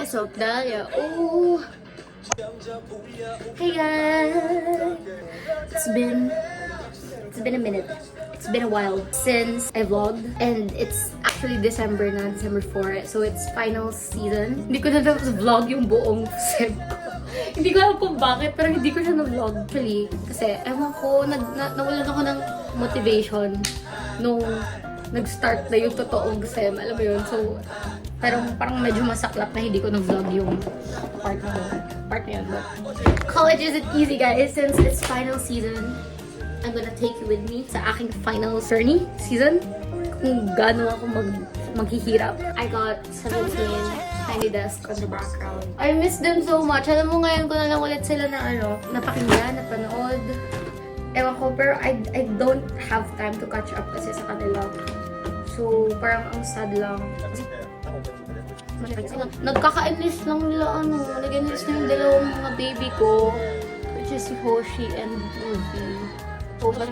Queso Dahlia. Oh, hey guys. It's been a minute. It's been a while since I vlogged, and it's actually December na, December 4. So it's final season. Hindi ko na tapos vlog yung buong Feb ko. Hindi ko alam kung bakit, pero hindi ko siya na-vlog actually. Kasi ewan ko, nawalan ako ng motivation nung nag-start na yung totoong Sem. Alam mo yun? So, pero parang medyo masaklap na hindi ko na-vlog yung part na yun. But college isn't easy, guys. Since it's final season, I'm gonna take you with me sa aking final journey season. Kung gaano ako maghihirap. I got 17 Tiny Desk on the background. I miss them so much. Alam mo, ngayon ko na lang ulit sila na napakinggan, napanood. Ewan ko, pero I don't have time to catch up kasi sa kanila. So, parang ang sad lang. Nagkaka-enlist lang nila, nag-enlist na yung dalawang mga baby ko, which is si Hoshi and Ruby. Oh my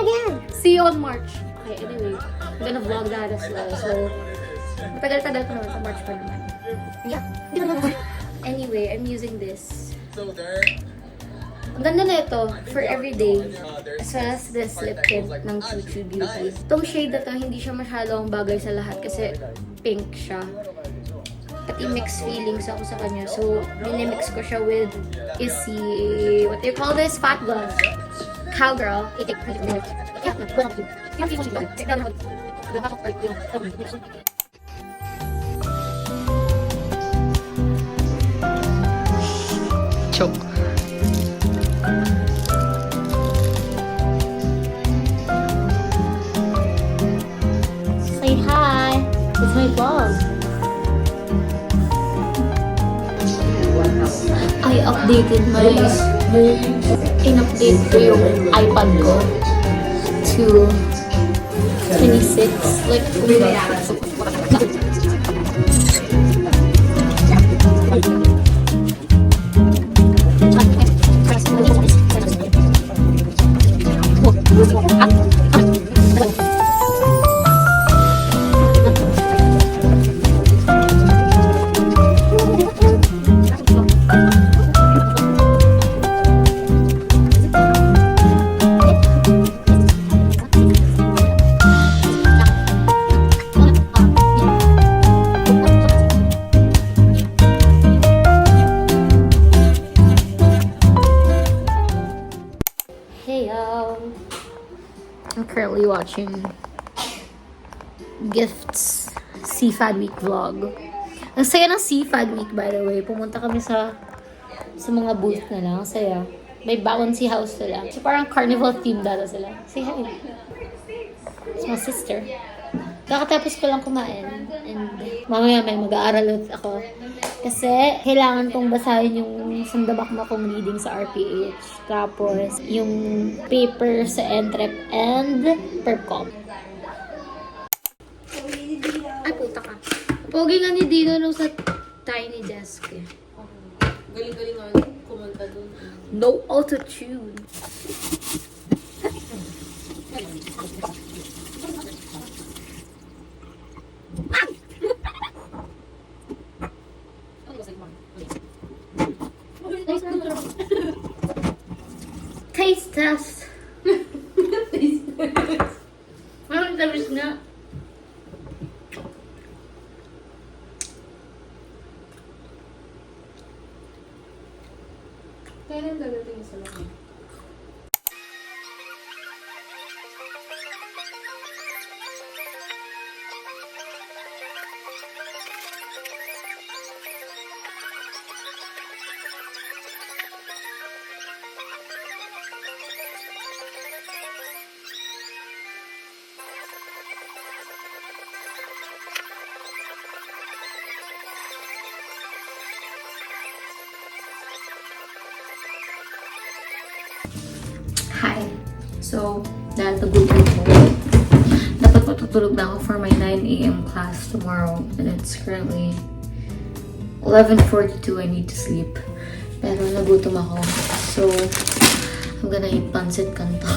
god! See you on March. Okay, anyway, I'm gonna vlog that as well. So, matagal-tagal pa naman sa March pa naman. Yeah. Anyway, I'm using this. Ang ganda na ito for everyday. As well as this lip tint ng Chuchu Beauty. Itong shade na to, hindi siya masyadong bagay sa lahat kasi pink siya. Pati mixed feelings ako sa kanya. So, minimix ko siya with Issy, what do you call this? Fat Gloss. Cowgirl. Choke. Say hi. It's my vlog. I updated in-update ko yung iPad ko to 26. Like, I'm currently watching Gifts CFAD Week vlog. Ang saya ng CFAD Week, by the way. Pumunta kami sa mga booth na lang. Ang saya. May bouncy house sila. So parang carnival theme data sila. Say hi. It's my sister. Kakatapos ko lang kumain. And mamaya may mag-aaral ulit ako. Kasi kailangan kong basahin yung sandabak na kong reading sa RPH. Tapos yung paper sa NTREP and PERCOM. Ay, puta ka. Pogi nga ni Dino nung sa Tiny Desk eh. Galing-galing nga kumanta dun. No auto-tune. Taste test. Taste test. Parang tamis nga. Kailan dadating sa laki? Hi. So, dahil nagutom ko, dapat matutulog na ako for my 9 AM class tomorrow. And it's currently 11:42, I need to sleep. Pero nagutom ako. So, I'm gonna eat pancit canton.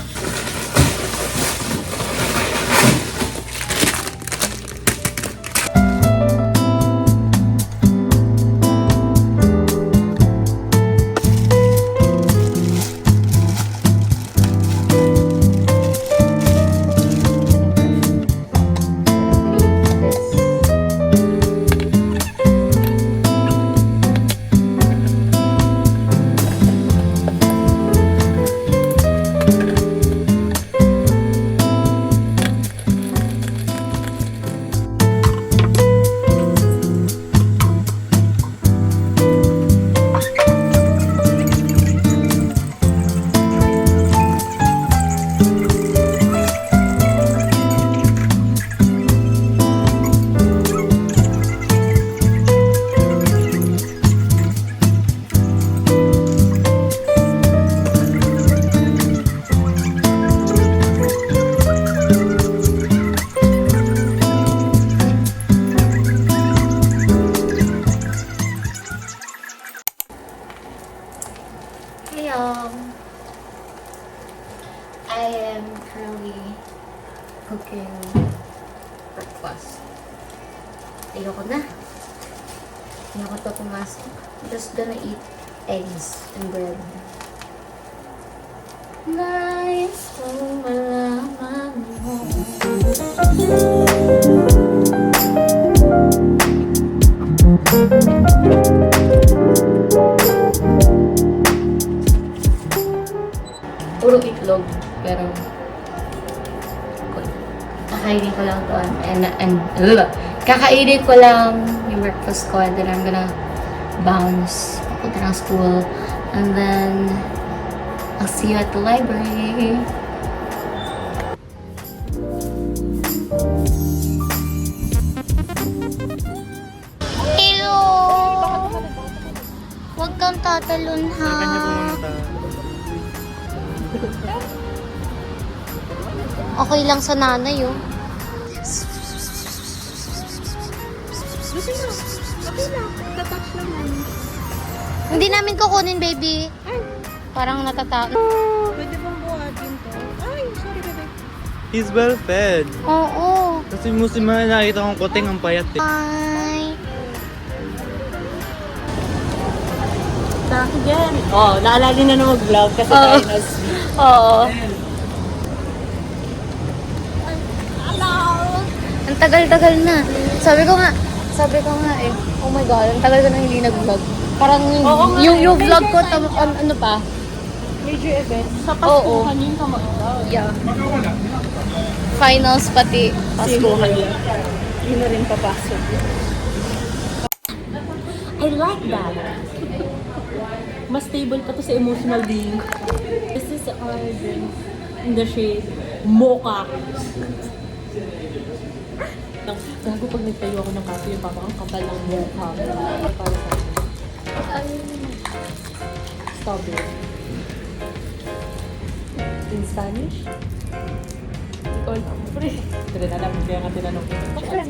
I am currently cooking breakfast. Ayoko na. Ayoko to pumasok. I'm just gonna eat eggs and bread. Nice kung malaman mo. Puro itlog, pero kakainin ko lang to kakainin ko lang yung breakfast ko, and then I'm gonna bounce papunta ng school, and then I'll see you at the library. Hello! Huwag kang tatalon, ha? Okay lang sa nanay, oh. Okay lang. Tatouch lang namin. Hindi namin kukunin, baby. Parang natata... Pwede bang buhatin to? Ay, sorry, bebe. He's well fed. Oo. Kasi musim na nakita kong kuting ang payat eh. Bye. Taki dyan. Oh, naalala na na mag-vlog kasi Oo. tayo nas... Oo. Ang tagal-tagal na. Sabi ko nga eh, oh my God, ang tagal ko na hindi nag-vlog. Parang Oo nga, yung eh. vlog ko, ano pa? Major event. Sa Oo. Paskuhan yun ka mag-vlog. Yeah. Finals pati. Paskuhan yun. Yun na rin papasok. I like that. Mas stable pa to sa emotional being. This is our drink in the shade Mocha. Gago pag nagtayo ako ng kape, yung parang ang kapal ng mocha. Para sa akin. Strawberry. In Spanish? Ikaw lang. Pero na lang, kaya nga tinanong ko. Bakit?